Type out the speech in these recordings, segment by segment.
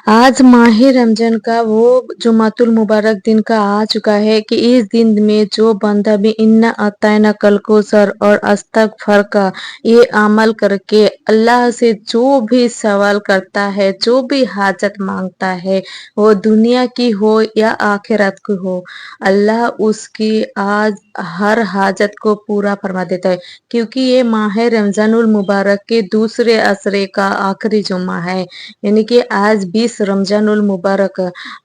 आज माह रमजान का वो जुमातुल मुबारक दिन का आ चुका है कि इस दिन में जो बंदा भी इन्ना अतायना कल कौसर और अस्तगफर का ये अमल करके अल्लाह से जो भी सवाल करता है, जो भी हाजत मांगता है, वो दुनिया की हो या आखिरत की हो, अल्लाह उसकी आज हर हाजत को पूरा फरमा देता है। क्योंकि ये माह रमजानुल मुबारक के दूसरे असरे का आखिरी जुम्मा है, यानी कि आज 20 रमजानुल मुबारक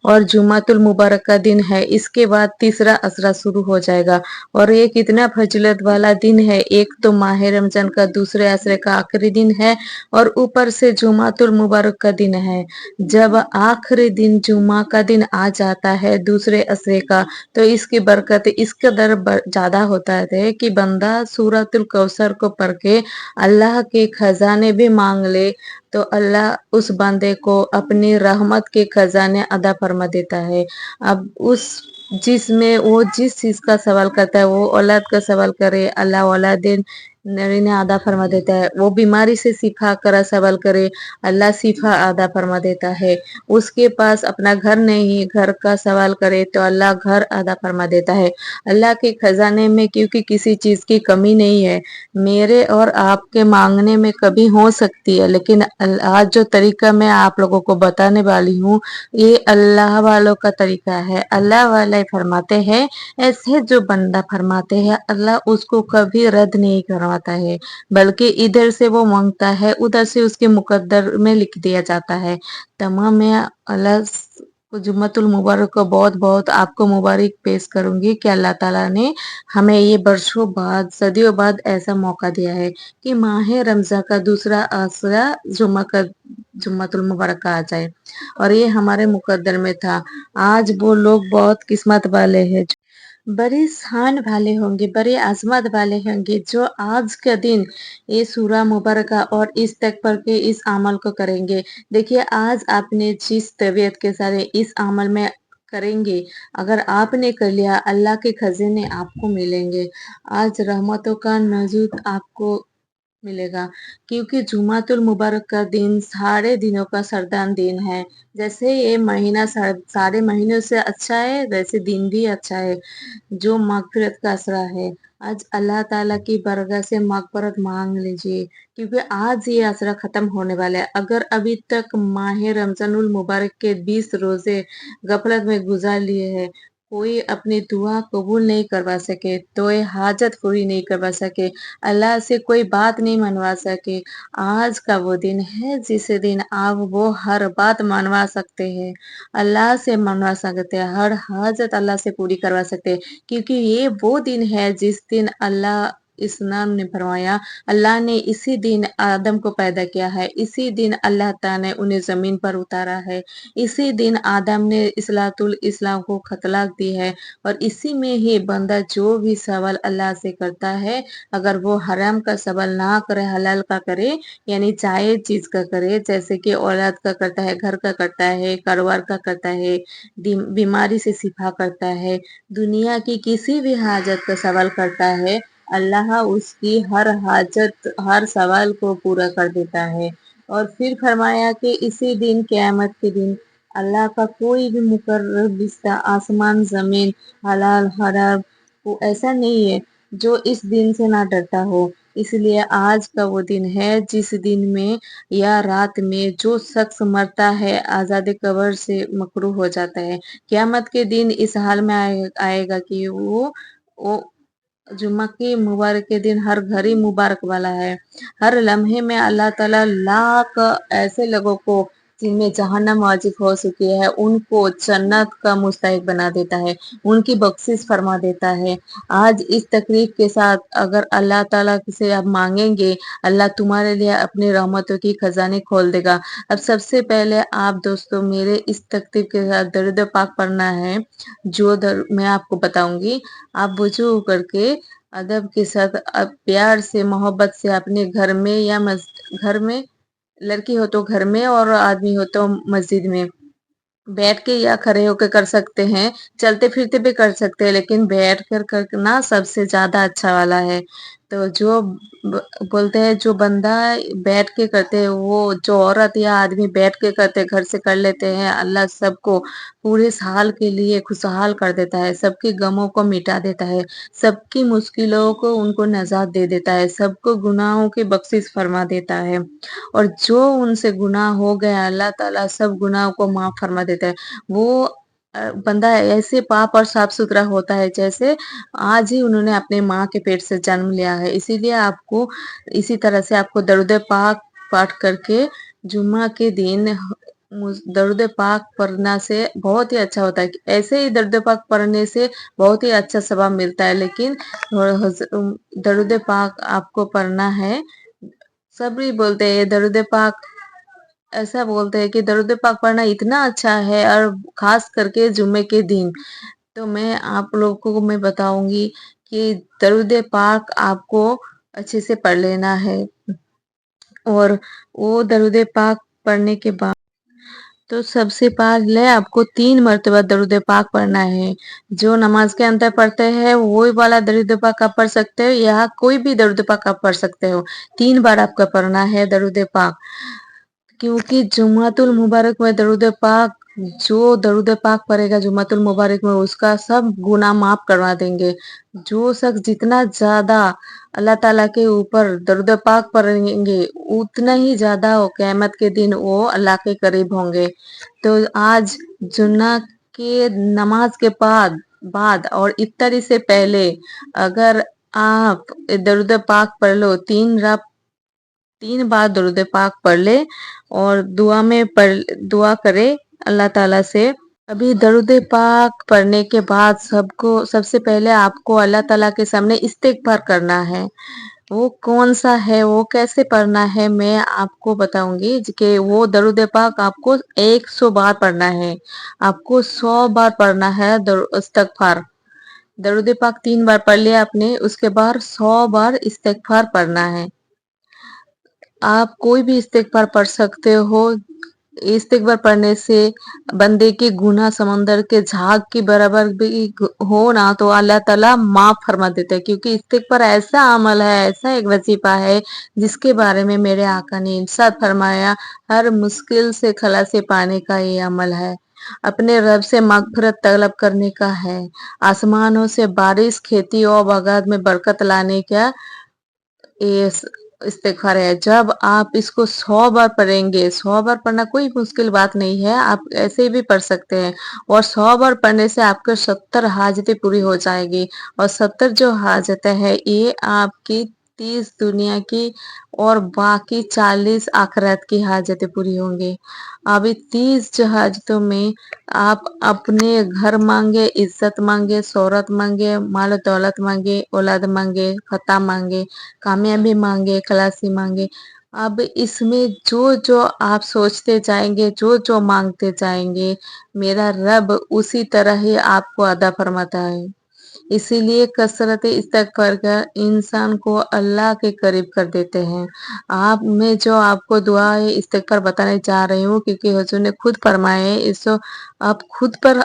और जुमातुल मुबारक का दिन है। इसके बाद तीसरा असरा शुरू हो जाएगा और ये कितना फजीलत वाला दिन है। एक तो माह रमजान का दूसरे असरे का आखिरी दिन है और ऊपर से जुमातुल मुबारक का दिन है। जब आखिरी दिन जुमा का दिन आ जाता है दूसरे असरे का, तो इसकी बरकत इस कदर ज्यादा होता है कि बंदा सूरतुल कौसर को पढ़ के अल्लाह के खजाने भी मांग ले तो अल्लाह उस बंदे को अपनी रहमत के खजाने अदा फरमा देता है। अब उस जिसमें वो जिस चीज का सवाल करता है, वो औलाद का सवाल करे, अल्लाह औलाद नरीने अदा फरमा देता है। वो बीमारी से शिफा का सवाल करे, अल्लाह शिफा अदा फरमा देता है। उसके पास अपना घर नहीं, घर का सवाल करे तो अल्लाह घर अदा फरमा देता है। अल्लाह के खजाने में क्योंकि किसी चीज की कमी नहीं है। मेरे और आपके मांगने में कभी हो सकती है, लेकिन आज जो तरीका मैं आप लोगों को बताने वाली हूँ, ये अल्लाह वालों का तरीका है। अल्लाह वाले फरमाते हैं, ऐसे जो बंदा फरमाते हैं अल्लाह उसको कभी रद्द नहीं करवाता है, बल्कि इधर से वो मांगता है उधर से उसके मुकद्दर में लिख दिया जाता है। तमाम मैं अल्लाह जुम्मतुल मुबारक को बहुत बहुत आपको मुबारक पेश करूंगी कि अल्लाह ताला ने हमें ये बरसों बाद सदियों बाद ऐसा मौका दिया है कि माह रमज़ान का दूसरा आसरा जुम्मतुल मुबारक का आ जाए और ये हमारे मुकद्दर में था। आज वो लोग बहुत किस्मत वाले हैं, बड़े शान वाले होंगे, बड़े अजमत वाले होंगे जो आज का दिन ये सूरा मुबारक और इस तक पर के इस अमल को करेंगे। देखिए आज आपने जिस तबीयत के सारे इस अमल में करेंगे, अगर आपने कर लिया अल्लाह के खजाने आपको मिलेंगे। आज रहमतों का नजूद आपको मिलेगा, क्योंकि जुमातुल मुबारक का दिन सारे दिनों का सरदार दिन है। जैसे ये महीना सारे महीनों से अच्छा है, वैसे दिन भी अच्छा है जो मगफिरत का असरा है। आज अल्लाह ताला की बरगाह से मगफिरत मांग लीजिए, क्योंकि आज ये असरा खत्म होने वाला है। अगर अभी तक माह रमजानुल मुबारक के 20 रोजे गफलत में गुजार लिए हैं, कोई अपनी दुआ कबूल नहीं करवा सके, तो ये हाजत पूरी नहीं करवा सके, अल्लाह से कोई बात नहीं मनवा सके, आज का वो दिन है जिस दिन आप वो हर बात मनवा सकते हैं, अल्लाह से मनवा सकते हैं, हर हाजत अल्लाह से पूरी करवा सकते हैं। क्योंकि ये वो दिन है जिस दिन अल्लाह इस्लाम ने फरमाया, अल्लाह ने इसी दिन आदम को पैदा किया है, इसी दिन अल्लाह ताला ने उन्हें जमीन पर उतारा है, इसी दिन आदम ने इस्लातुल इस्लाम को खतलाक दी है और इसी में ही बंदा जो भी सवाल अल्लाह से करता है, अगर वो हराम का सवाल ना करे, हलाल का करे, यानी जायज चीज का करे, जैसे कि औलाद का करता है, घर का करता है, कारोबार का करता है, बीमारी से शिफा करता है, दुनिया की किसी भी हाजत का सवाल करता है, अल्लाह उसकी हर हाजत हर सवाल को पूरा कर देता है। और फिर फरमाया कि इसी दिन क़यामत के दिन अल्लाह का कोई भी मुकर्रब रिश्ता आसमान जमीन हलाल हराम वो ऐसा नहीं है जो इस दिन से ना डरता हो। इसलिए आज का वो दिन है जिस दिन में या रात में जो शख्स मरता है आजाद कब्र से मकरूह हो जाता है। क़यामत के दिन इस हाल में आएगा कि वो जुम्मा की मुबारक के दिन हर घड़ी मुबारक वाला है। हर लम्हे में अल्लाह ताला लाख ऐसे लोगों को जिनमें जहन्नम वाजिब हो चुकी है, उनको जन्नत का मुस्तहिक बना देता है, उनकी बख्शिश फरमा देता है। आज इस तकरीब के साथ अगर अल्लाह ताला से आप मांगेंगे, अल्लाह तुम्हारे लिए अपनी रहमतों की खजाने खोल देगा। अब सबसे पहले आप दोस्तों मेरे इस तकरीब के साथ दरूद पाक पढ़ना है, जो मैं आपको बताऊंगी। आप वजू करके अदब के साथ प्यार से मोहब्बत से अपने घर में या घर में, लड़की हो तो घर में और आदमी हो तो मस्जिद में बैठ के या खड़े होकर कर सकते हैं, चलते फिरते भी कर सकते हैं, लेकिन बैठ कर करना सबसे ज्यादा अच्छा वाला है। तो जो बोलते हैं जो बंदा बैठ के करते हैं, वो जो औरत या आदमी बैठ के करते हैं, घर से कर लेते हैं, अल्लाह सबको पूरे साल के लिए खुशहाल कर देता है, सबके गमों को मिटा देता है, सबकी मुश्किलों को उनको नजात दे देता है, सबको गुनाहों की बख्शिश फरमा देता है। और जो उनसे गुनाह हो गया अल्लाह ताला सब गुनाहों को माफ फरमा देता है। वो बंदा ऐसे पाक और साफ सुथरा होता है जैसे आज ही उन्होंने अपने माँ के पेट से जन्म लिया है। इसीलिए आपको इसी तरह से आपको दरूद पाक पाठ करके जुम्मा के दिन दरूद पाक पढ़ना से बहुत ही अच्छा होता है। ऐसे ही दरूद पाक पढ़ने से बहुत ही अच्छा सवाब मिलता है, लेकिन दरूद पाक आपको पढ़ना है। सभी बोलते हैं दरूद पाक, ऐसा बोलते हैं कि दरूद पाक पढ़ना इतना अच्छा है, और खास करके जुम्मे के दिन। तो मैं आप लोगों को मैं बताऊंगी कि दरूद पाक आपको अच्छे से पढ़ लेना है, और वो दरूद पाक पढ़ने के बाद तो सबसे पहले आपको 3 मरतबा दरूद पाक पढ़ना है। जो नमाज के अंदर पढ़ते हैं वही वाला दरूद पाक आप पढ़ सकते हो, या कोई भी दरूद पाक आप पढ़ सकते हो। 3 बार आपका पढ़ना है दरूद पाक, क्योंकि जुम्मतुल मुबारक में दरूद पाक, जो दरूद पाक पढ़ेगा जुम्मतुल मुबारक में उसका सब गुनाह माफ करवा देंगे। जो शख्स जितना ज्यादा अल्लाह ताला के ऊपर दरूद पाक पढ़ेंगे उतना ही ज्यादा वो क़यामत के दिन वो अल्लाह के करीब होंगे। तो आज जुन्ना के नमाज के बाद और इफ्तारी से पहले अगर आप दरूद पाक पढ़ लो, 3 बार दरूद पाक पढ़ ले और दुआ करे अल्लाह ताला से। अभी दरूद पाक पढ़ने के बाद सबसे पहले आपको अल्लाह ताला के सामने इस्तिग़फ़ार करना है। वो कौन सा है, वो कैसे पढ़ना है, मैं आपको बताऊंगी कि वो दरूद पाक आपको 100 बार पढ़ना है, आपको 100 बार पढ़ना है इस्तिग़फ़ार। दरूद पाक 3 बार पढ़ लिया आपने, उसके बाद 100 बार इस्तिग़फ़ार पढ़ना है। आप कोई भी इस्तिग़फ़ार पढ़ सकते हो। इस्तिग़फ़ार पढ़ने से बंदे के गुनाह समंदर के झाग के बराबर भी हो ना तो अल्लाह ताला माफ फरमा देता है, क्योंकि इस्तिग़फ़ार ऐसा अमल है, ऐसा एक वजीफा है जिसके बारे में मेरे आका ने इरशाद फरमाया, हर मुश्किल से खलासी पाने का ये अमल है, अपने रब से मग़फ़िरत तलब करने का है, आसमानों से बारिश, खेती और बागात में बरकत लाने का ये इस्तिग़फ़ार है। जब आप इसको 100 बार पढ़ेंगे, 100 बार पढ़ना कोई मुश्किल बात नहीं है, आप ऐसे भी पढ़ सकते हैं, और 100 बार पढ़ने से आपके 70 हाजतें पूरी हो जाएगी, और 70 जो हाजतें हैं ये आपकी 30 दुनिया की और बाकी 40 आखिरत की हाजतें पूरी होंगी। अभी 30 जो हाजतों में आप अपने घर मांगे, इज्जत मांगे, शोहरत मांगे, माल दौलत मांगे, औलाद मांगे, फतह मांगे, कामयाबी मांगे, खलासी मांगे। अब इसमें जो जो आप सोचते जाएंगे, जो जो मांगते जाएंगे, मेरा रब उसी तरह ही आपको अदा फरमाता है। इसीलिए कसरत इस्तग़फ़ार का इंसान को अल्लाह के करीब कर देते हैं। मैं जो आपको दुआ इस्तग़फ़ार बताने जा रही हूँ, क्योंकि हुज़ूर ने खुद फरमाया है, इसको आप खुद पर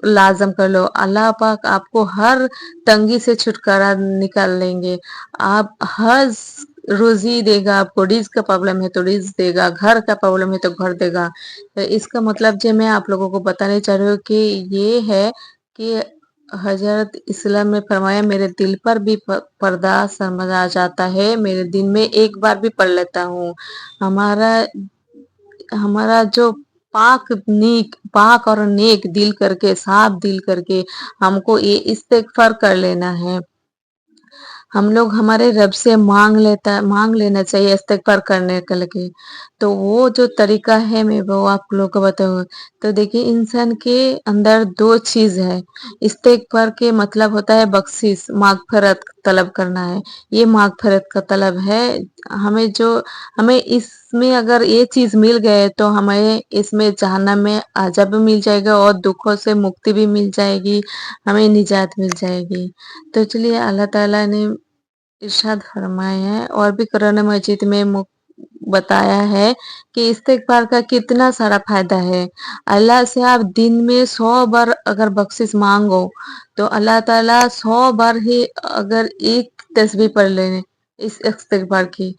लाज़म कर लो। अल्लाह पाक आपको हर तंगी से छुटकारा निकाल लेंगे। आप हर रोज़ी देगा, आपको रिज़्क़ का प्रॉब्लम है तो रिज़्क़ देगा, घर का प्रॉब्लम है तो घर देगा। तो इसका मतलब जो मैं आप लोगों को बताने चाह रही हूँ कि ये है कि हज़रत इस्लाम ने फरमाया, मेरे दिल पर भी पर्दा समझ आ जाता है, मेरे दिन में एक बार भी पढ़ लेता हूँ। हमारा हमारा जो पाक और नेक दिल करके, साफ दिल करके हमको ये इस्तिग़फ़ार कर लेना है। हम लोग हमारे रब से मांग लेना चाहिए इस्तिग़फ़ार करने के लिए। तो वो जो तरीका है मैं वो आप लोगों को बताऊँ। तो देखिए, इंसान के अंदर 2 चीज़ है। इस्तिग़फ़ार के मतलब होता है बख्शिश, मग़फ़िरत तलब करना है। ये मग़फ़िरत का तलब है। हमें इसमें अगर ये चीज़ मिल गए तो हमें इसमें जहन्नम में अज़ाब भी मिल जाएगा और दुखों से मुक्ति भी मिल जाएगी, हमें निजात मिल जाएगी। तो चलिए, अल्लाह ताला ने इरशाद फरमाए हैं और भी कुरान मजीद में बताया है कि इस्तिग़फ़ार का कितना सारा फ़ायदा है। अल्लाह से आप दिन में 100 बार अगर बख्शिश माँगो, तो अल्लाह ताला 100 बार ही अगर एक तस्बीह पढ़ लें इस इस्तिग़फ़ार की,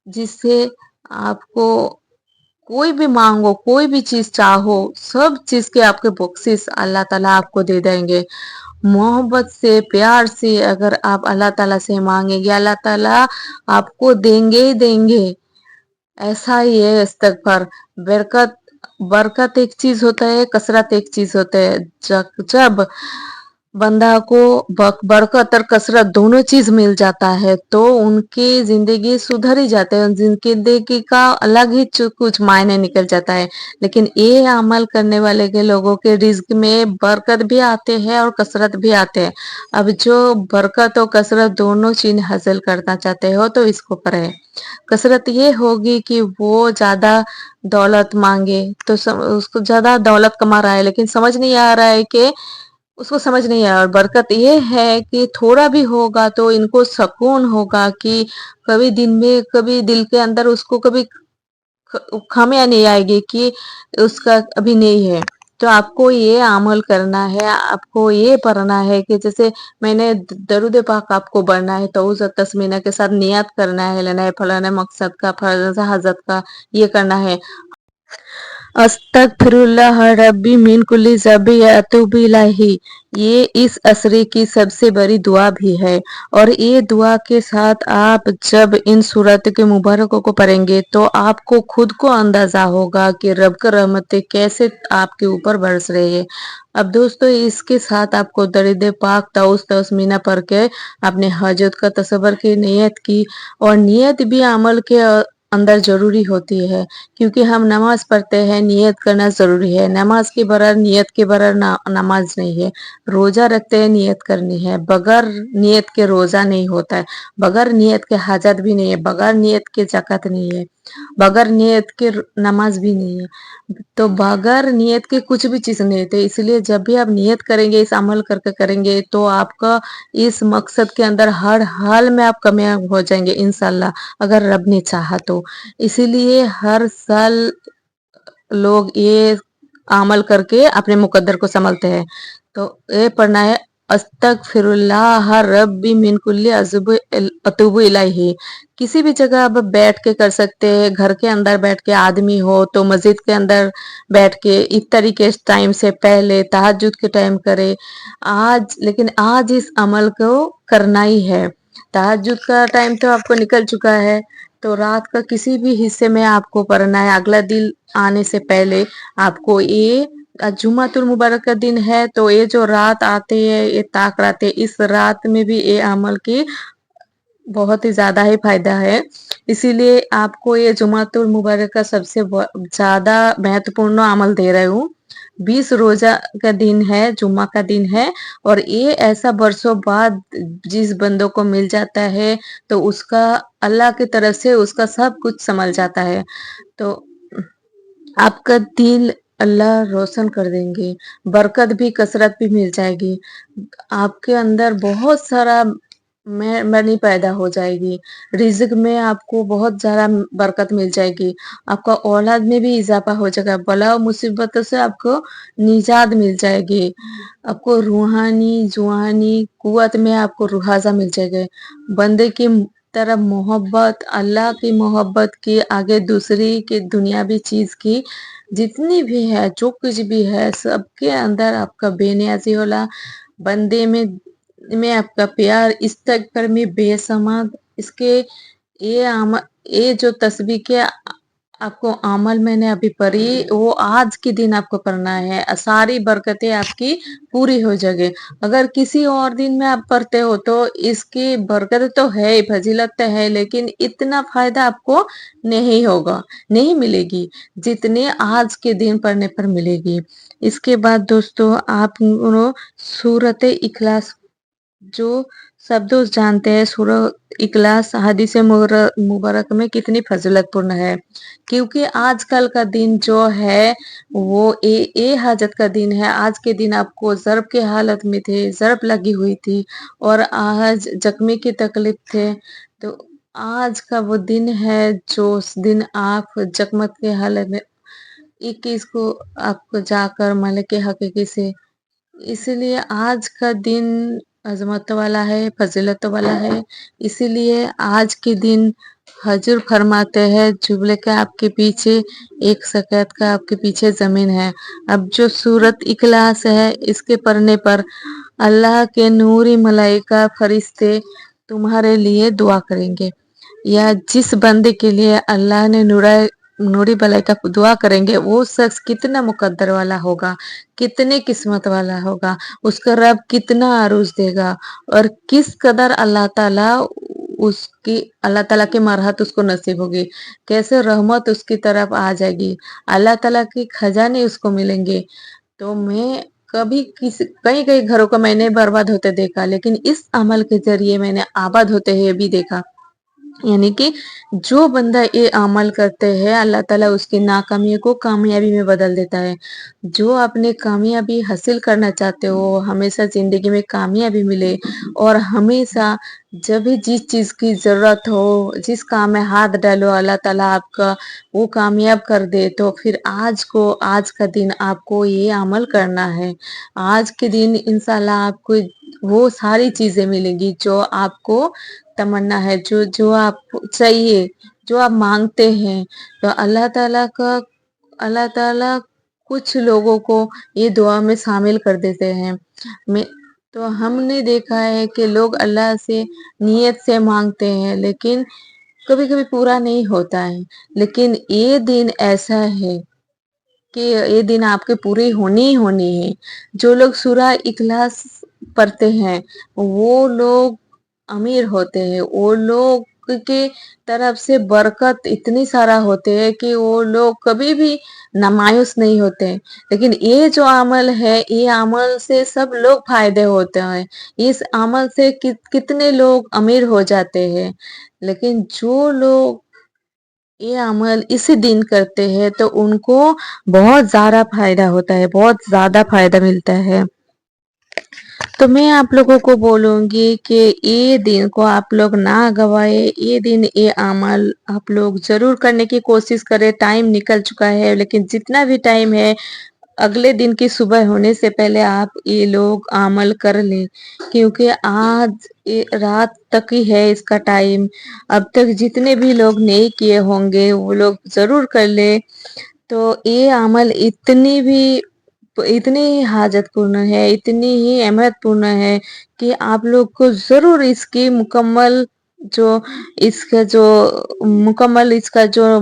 जिससे आपको कोई भी माँगो, कोई भी चीज़ चाहो, सब चीज़ के आपके बख्शिश अल्लाह ताला आपको दे देंगे। मोहब्बत से, प्यार से अगर आप अल्लाह ताला से माँगेंगे, अल्लाह ताला आपको देंगे ही देंगे। ऐसा ही है इस्तिग़फ़ार। बरकत बरकत एक चीज़ होता है, कसरत एक चीज़ होता है। जब बंदा को बरकत और कसरत दोनों चीज मिल जाता है, तो उनकी जिंदगी सुधर ही जाते हैं, जिनकी जिंदगी का अलग ही कुछ मायने निकल जाता है। लेकिन ये अमल करने वाले के लोगों के रिज्क में बरकत भी आते हैं और कसरत भी आते हैं। अब जो बरकत और कसरत दोनों चीज हासिल करना चाहते हो तो इसको करें। कसरत ये होगी कि वो ज्यादा दौलत मांगे, तो उसको ज्यादा दौलत कमा रहा है, लेकिन समझ नहीं आ रहा है कि उसको समझ नहीं आया। और बरकत ये है कि थोड़ा भी होगा तो इनको सुकून होगा कि कभी दिन में कभी दिल के अंदर उसको कभी खामियां नहीं आएगी कि उसका अभी नहीं है। तो आपको ये अमल करना है, आपको ये पढ़ना है कि जैसे मैंने दरूद पाक आपको पढ़ना है, तो उस तस्मीना के साथ नियत करना है, लेना है फलाना मकसद का, फलाना हजरत का, ये करना है। अस्तगफिरुल्लाह रब्बी मिन कुल्ली ज़ंबि व अतूबु इलैहि। ये इस असरे की सबसे बड़ी दुआ भी है। और ये दुआ के साथ आप जब इन सूरत के मुबारकों को पढ़ेंगे, तो आपको खुद को अंदाजा होगा कि रब की रहमतें कैसे आपके ऊपर बरस रही है। अब दोस्तों, इसके साथ आपको दरूद पाक तौस तस्मीना पढ़ के अपने हजत का तसव्वुर की नियत की। और नियत भी अमल के अंदर जरूरी होती है, क्योंकि हम नमाज पढ़ते हैं, नियत करना जरूरी है। नमाज के बगैर, नियत के बगैर नमाज नहीं है। रोजा रखते हैं, नियत करनी है। बगैर नियत के रोजा नहीं होता है। बगैर नियत के हाजत भी नहीं है। बगैर नियत के ज़कात नहीं है। बगैर नियत के नमाज भी नहीं है। तो बगैर नियत के कुछ भी चीज नहीं होती। इसलिए जब भी आप नियत करेंगे, इस अमल करके करेंगे, तो आपका इस मकसद के अंदर हर हाल में आप कामयाब हो जाएंगे इंशाल्लाह, अगर रब ने चाहा तो। इसीलिए हर साल लोग ये अमल करके अपने मुकद्दर को संभलते हैं। तो ये पढ़ना है, अस्तगफिरुल्लाह रब्बी मिन कुल्ली अतूबु इलैहि। किसी भी जगह आप बैठ के कर सकते हैं। घर के अंदर बैठ के आदमी हो तो मस्जिद के अंदर बैठ के इफ्तारी के टाइम से पहले, तहज्जुद के टाइम करे। लेकिन आज इस अमल को करना ही है। तहज्जुद का टाइम तो आपको निकल चुका है, तो रात का किसी भी हिस्से में आपको पढ़ना है। अगला दिन आने से पहले आपको ये जुम्मतुल मुबारक का दिन है, तो ये जो रात आती है, ये ताक रात है, इस रात में भी ये अमल की बहुत ही ज्यादा ही फायदा है। इसीलिए आपको ये जुम्मतुल मुबारक का सबसे ज्यादा महत्वपूर्ण अमल दे रही हूँ। 20 रोजा का दिन है, जुम्मा का दिन है। और ये ऐसा बरसों बाद जिस बंदों को मिल जाता है, तो उसका अल्लाह की तरफ से उसका सब कुछ संभल जाता है। तो आपका दिल अल्लाह रोशन कर देंगे, बरकत भी कसरत भी मिल जाएगी। आपके अंदर बहुत सारा मनी पैदा हो जाएगी। रिज़्क में आपको बहुत ज़्यादा बरकत मिल जाएगी। आपका औलाद में भी इजाफा हो जाएगा। बला और मुसीबतों से आपको निजात मिल जाएगी। आपको रूहानी, जुआनी कुव्वत में आपको रुहाजा मिल जाएगा। बंदे की तरफ मोहब्बत, अल्लाह की मोहब्बत की आगे दूसरी की दुनियावी चीज की जितनी भी है, जो कुछ भी है, सबके अंदर आपका बेनियाजी होला। बंदे में आपका प्यार, इस्तगफार में बेसमाद। इसके ये जो तस्बीह के आपको अमल मैंने अभी पढ़ी, वो आज के दिन आपको करना है। सारी बरकतें आपकी पूरी हो जाएगी। अगर किसी और दिन में आप पढ़ते हो तो इसकी बरकत तो है, फजीलत तो है, लेकिन इतना फायदा आपको नहीं होगा, नहीं मिलेगी जितने आज के दिन पढ़ने पर मिलेगी। इसके बाद दोस्तों, आप सूरत इखलास, जो सब दोस्त जानते हैं सूरह इखलास हदीस मुबारक में कितनी फजीलतपूर्ण है। क्योंकि आजकल का दिन जो है वो ए हाजत का दिन है। आज के दिन आपको ज़र्ब के हालत में थे, ज़र्ब लगी हुई थी और आज जख्मी की तकलीफ थे, तो आज का वो दिन है जो उस दिन आप जगमग के हालत में 21 को आपको जाकर मलके हकीकी से, इसीलिए आज का दिन अजमत वाला है, फजीलत वाला है। इसीलिए आज के दिन हजूर फरमाते हैं जुबले का आपके पीछे एक सकैत का आपके पीछे जमीन है। अब जो सूरत इखलास है इसके पढ़ने पर अल्लाह के नूरी मलाइका फरिश्ते तुम्हारे लिए दुआ करेंगे, या जिस बंदे के लिए अल्लाह ने नूरी मलाइका दुआ करेंगे वो शख्स कितना मुकद्दर वाला होगा, कितने किस्मत वाला होगा, उसका रब कितना आरूज देगा और किस कदर अल्लाह ताला की मरहत उसको नसीब होगी, कैसे रहमत उसकी तरफ आ जाएगी, अल्लाह ताला के खजाने उसको मिलेंगे। तो मैं कभी कई कई घरों को मैंने बर्बाद होते देखा, लेकिन इस अमल के जरिए मैंने आबाद होते हुए भी देखा। यानी कि जो बंदा ये अमल करते हैं अल्लाह ताला उसकी नाकामी को कामयाबी में बदल देता है। जो अपने कामयाबी हासिल करना चाहते हो, हमेशा जिंदगी में कामयाबी मिले और हमेशा जब भी जिस चीज की जरूरत हो, जिस काम में हाथ डालो अल्लाह ताला आपका वो कामयाब कर दे, तो फिर आज का दिन आपको ये अमल करना है। आज के दिन इंशाल्लाह आपको वो सारी चीजें मिलेंगी जो आपको तमन्ना है, जो जो आप चाहिए, जो आप मांगते हैं। तो अल्लाह ताला कुछ लोगों को ये दुआ में शामिल कर देते हैं। मैं तो हमने देखा है कि लोग अल्लाह से नियत से मांगते हैं लेकिन कभी कभी पूरा नहीं होता है, लेकिन ये दिन ऐसा है कि ये दिन आपके पूरी होनी ही होनी है। जो लोग सूरह इखलास पढ़ते हैं वो लोग अमीर होते हैं, वो लोग के तरफ से बरकत इतनी सारा होते हैं कि वो लोग कभी भी नामायूस नहीं होते। लेकिन ये जो अमल है ये अमल से सब लोग फायदे होते हैं, इस अमल से कितने लोग अमीर हो जाते हैं। लेकिन जो लोग ये अमल इसी दिन करते हैं तो उनको बहुत ज्यादा फायदा होता है, बहुत ज्यादा फायदा मिलता है। तो मैं आप लोगों को बोलूंगी कि ये दिन को आप लोग ना गवाए, ये दिन ये अमल आप लोग जरूर करने की कोशिश करें। टाइम निकल चुका है लेकिन जितना भी टाइम है अगले दिन की सुबह होने से पहले आप ये लोग अमल कर लें, क्योंकि आज रात तक ही है इसका टाइम। अब तक जितने भी लोग नहीं किए होंगे वो लोग जरूर कर ले। तो ये अमल इतनी ही हाजतपूर्ण है, इतनी ही अहमियतपूर्ण है कि आप लोग को जरूर इसका जो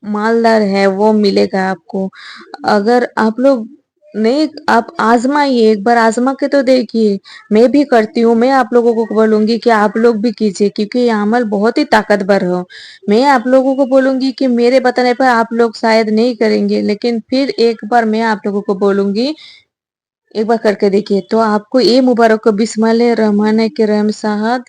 मालदार है वो मिलेगा आपको। अगर आप लोग नहीं, आप आजमाइए, एक बार आजमा के तो देखिए। मैं भी करती हूँ, मैं आप लोगों को बोलूंगी कि आप लोग भी कीजिए क्योंकि ये अमल बहुत ही ताकतवर हो। मैं आप लोगों को बोलूंगी कि मेरे बताने पर आप लोग शायद नहीं करेंगे, लेकिन फिर एक बार मैं आप लोगों को बोलूंगी, एक बार करके देखिए तो आपको ये मुबारक हो। बिस्मिल्लाह रहमान के रहम साहद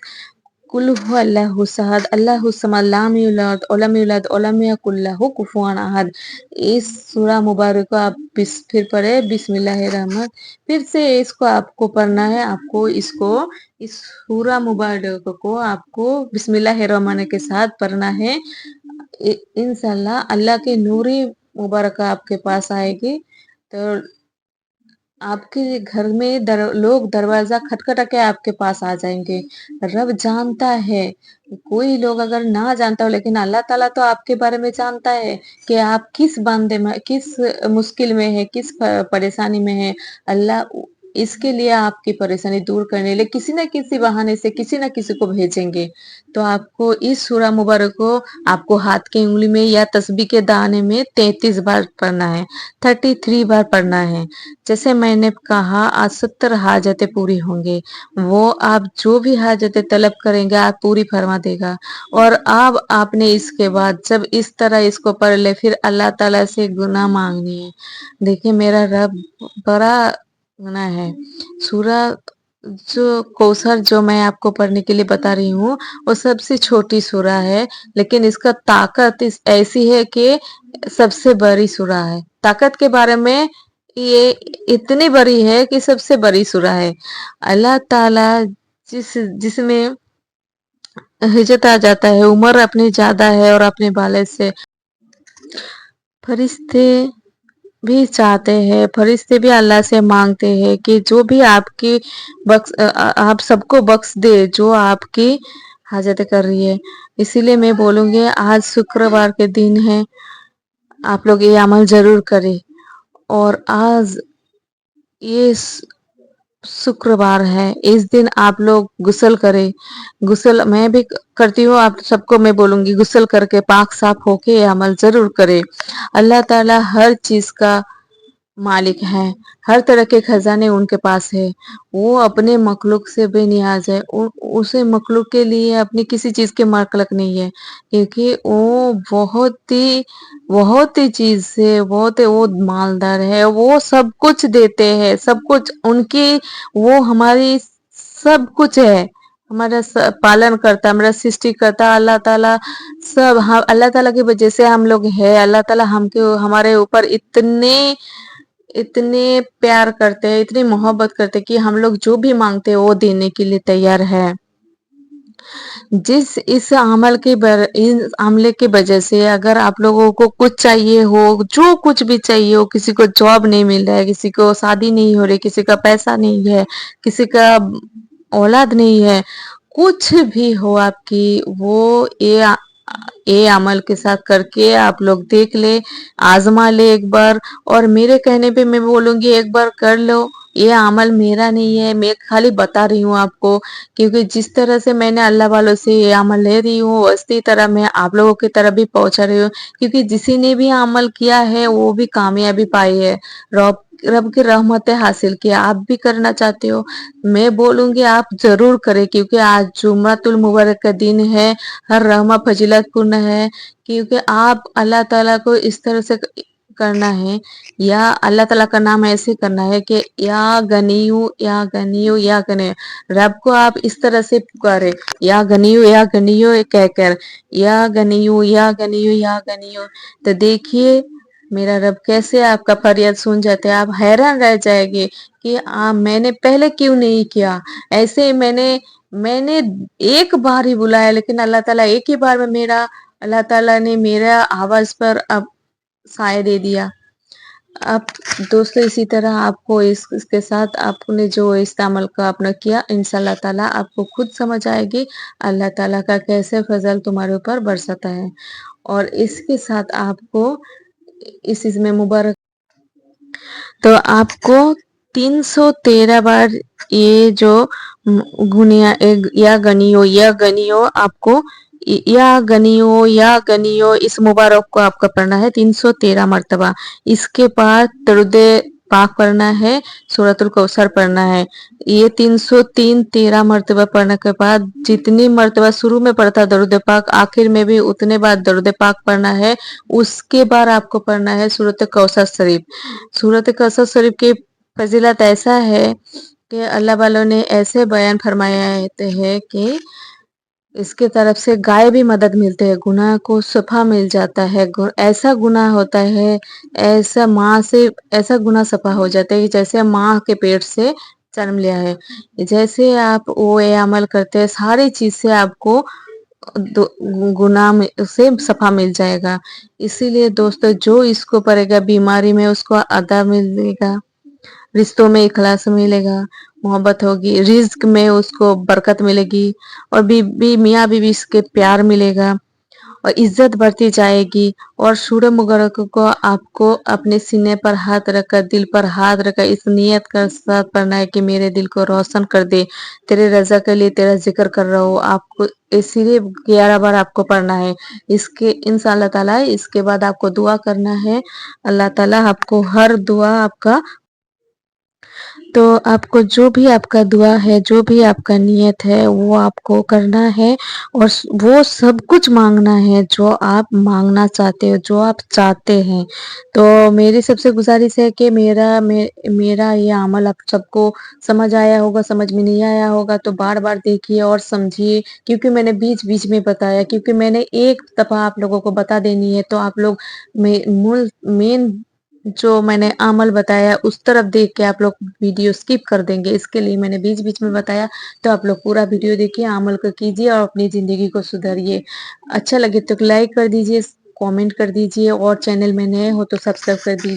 कुल हु अल्लाहु सहद अल्लाहु समद लम यलिद वलम यूलद वलम यकुल लहू कुफुवन अहद। इस सूरा मुबारक को आप फिर पढ़े बिस्मिल्लाहिर रहमान, फिर से इसको आपको पढ़ना है। आपको इस सूरा मुबारक को आपको बिस्मिल्लाहिर रहमान के साथ पढ़ना है। इंशाल्लाह अल्लाह के नूरी मुबारक आपके पास आएगी। तो आपके घर में लोग दरवाजा खटखटा के आपके पास आ जाएंगे। रब जानता है, कोई लोग अगर ना जानता हो लेकिन अल्लाह ताला तो आपके बारे में जानता है कि आप किस मुश्किल में है, किस परेशानी में है। अल्लाह इसके लिए आपकी परेशानी दूर करने लिए किसी न किसी बहाने से किसी न किसी को भेजेंगे। तो आपको इस सूरा मुबारक को आपको हाथ की उंगली में या तस्बीह के दाने में 33 बार पढ़ना है, 33 बार पढ़ना है। जैसे मैंने कहा आज 70 हाजतें पूरी होंगे, वो आप जो भी हाजतें तलब करेंगे आप पूरी फरमा देगा। और अब आपने इसके बाद जब इस तरह इसको पढ़ ले फिर अल्लाह ताला से गुनाह मांगनी है। देखिए मेरा रब बड़ा गुनाह है। सूरा जो कौसर जो मैं आपको पढ़ने के लिए बता रही हूँ वो सबसे छोटी सूरा है, लेकिन इसका ताकत ऐसी है कि सबसे बड़ी सूरा है। ताकत के बारे में ये इतनी बड़ी है कि सबसे बड़ी सूरा है। अल्लाह ताला जिसमें हिजत आ जाता है, उम्र अपनी ज्यादा है और अपने बाले से फरिश्ते भी चाहते हैं, फरिश्ते भी अल्लाह से मांगते हैं कि जो भी आपकी आप सबको बख्श दे जो आपकी हाजत कर रही है। इसीलिए मैं बोलूंगी आज शुक्रवार के दिन है, आप लोग ये अमल जरूर करें। और आज ये शुक्रवार है, इस दिन आप लोग गुस्ल करें। गुस्ल मैं भी करती हूँ, आप सबको मैं बोलूंगी गुस्ल करके पाक साफ होके ये अमल जरूर करें। अल्लाह ताला हर चीज का मालिक है, हर तरह के खजाने उनके पास है। वो अपने मखलूक से बेनियाज है, उसे मखलूक के लिए अपनी किसी चीज की मखलक नहीं है, क्योंकि वो बहुत ही चीज से बहुत वो मालदार है, वो सब कुछ देते हैं, सब कुछ उनकी, वो हमारी सब कुछ है, हमारा पालन करता, हमारा सृष्टि करता अल्लाह ताला सब। हाँ, अल्लाह ताला की वजह से हम लोग है। अल्लाह ताला हमके हमारे ऊपर इतने इतने प्यार करते हैं, इतनी मोहब्बत करते हैं कि हम लोग जो भी मांगते हैं वो देने के लिए तैयार है। जिस इस इन अमले की वजह से अगर आप लोगों को कुछ चाहिए हो, जो कुछ भी चाहिए हो, किसी को जॉब नहीं मिल रहा है, किसी को शादी नहीं हो रही, किसी का पैसा नहीं है, किसी का औलाद नहीं है, कुछ भी हो आपकी, वो ये अमल के साथ करके आप लोग देख ले, आजमा ले एक बार। और मेरे कहने पे मैं बोलूंगी एक बार कर लो। ये अमल मेरा नहीं है, मैं खाली बता रही हूँ आपको, क्योंकि जिस तरह से मैंने अल्लाह वालों से ये अमल ले रही हूँ उसी तरह मैं आप लोगों की तरफ भी पहुंचा रही हूँ, क्योंकि जिसी ने भी अमल किया है वो भी कामयाबी पाई है, रब रब की रहमतें हासिल किया। आप भी करना चाहते हो, मैं बोलूंगी आप जरूर करें, क्योंकि आज जुम्मतुल मुबारक का दिन है, हर रहमा फजीलत पूर्ण है, क्योंकि आप अल्लाह ताला को इस तरह से करना है, या अल्लाह ताला का नाम ऐसे करना है कि या गनियू या गनियू या गनियू, रब को आप इस तरह से पुकारे, या गनियू कहकर, या गनियू या गनियू या गनियू। तो देखिए मेरा रब कैसे आपका फरियाद सुन जाते हैं, आप हैरान रह जाएंगे कि मैंने पहले क्यों नहीं किया। ऐसे ही मैंने एक बार ही बुलाया, लेकिन अल्लाह ताला एक ही बार में अल्लाह ताला ने मेरा आवाज पर अब साय दे दिया। अब दोस्तों इसी तरह आपको इसके साथ आपने जो इस अमल का अपना किया, इंशाल्लाह ताला आपको खुद समझ आएगी अल्लाह ताला का कैसे फजल तुम्हारे ऊपर बरसता है। और इसके साथ आपको इस इसमें मुबारक, तो आपको 313 बार ये जो गुनिया या गनियो आपको या गनियो इस मुबारक को आपका पढ़ना है 313 मर्तबा। इसके बाद दरूद पाक पढ़ना है, सूरतुल कौसर पढ़ना है। ये 313 मर्तबा पढ़ने के बाद जितनी मर्तबा शुरू में पढ़ता दरूद पाक, आखिर में भी उतने बाद दरूद पाक पढ़ना है। उसके बाद आपको पढ़ना है सूरत कौसर शरीफ। सूरत कौसर शरीफ की फजीलत ऐसा है कि अल्लाह वालों ने ऐसे बयान फरमाया है कि इसके तरफ से गाय भी मदद मिलते है, गुनाह को सफा मिल जाता है। ऐसा गुनाह होता है, ऐसा माँ से ऐसा गुनाह सफा हो जाता है कि जैसे माँ के पेट से जन्म लिया है। जैसे आप वो ये अमल करते हैं, सारी चीज से आपको गुनाह से सफा मिल जाएगा। इसीलिए दोस्तों जो इसको पड़ेगा, बीमारी में उसको अदा मिलेगा, रिश्तों में इखलास मिलेगा, मोहब्बत होगी, रिज्क में उसको बरकत मिलेगी, और बीबी मियाँ बीवी के प्यार मिलेगा, और इज्जत बढ़ती जाएगी। और सूरह मुबारक को आपको अपने सीने पर हाथ रखकर, दिल पर हाथ रखकर इस नियत का साथ पढ़ना है कि मेरे दिल को रोशन कर दे, तेरे रजा के लिए तेरा जिक्र कर रहा हूँ। आपको इसीलिए 11 बार आपको पढ़ना है। इसके इंशाअल्लाह ताला इसके बाद आपको दुआ करना है, अल्लाह ताला आपको हर दुआ आपका, तो आपको जो भी आपका दुआ है, जो भी आपका नियत है वो आपको करना है, और वो सब कुछ मांगना है जो आप मांगना चाहते हो, जो आप चाहते हैं। तो मेरी सबसे गुजारिश है कि मेरा ये अमल आप सबको समझ आया होगा, समझ में नहीं आया होगा तो बार बार देखिए और समझिए, क्योंकि मैंने बीच बीच में बताया, क्योंकि मैंने एक दफा आप लोगों को बता देनी है तो आप लोग मेन जो मैंने अमल बताया उस तरफ देख के आप लोग वीडियो स्किप कर देंगे, इसके लिए मैंने बीच-बीच में बताया। तो आप लोग पूरा वीडियो देखिए, अमल को कीजिए और अपनी ज़िंदगी को सुधारिए। अच्छा लगे तो लाइक कर दीजिए, कमेंट कर दीजिए और चैनल में नए हो तो सब्सक्राइब कर दीजिए।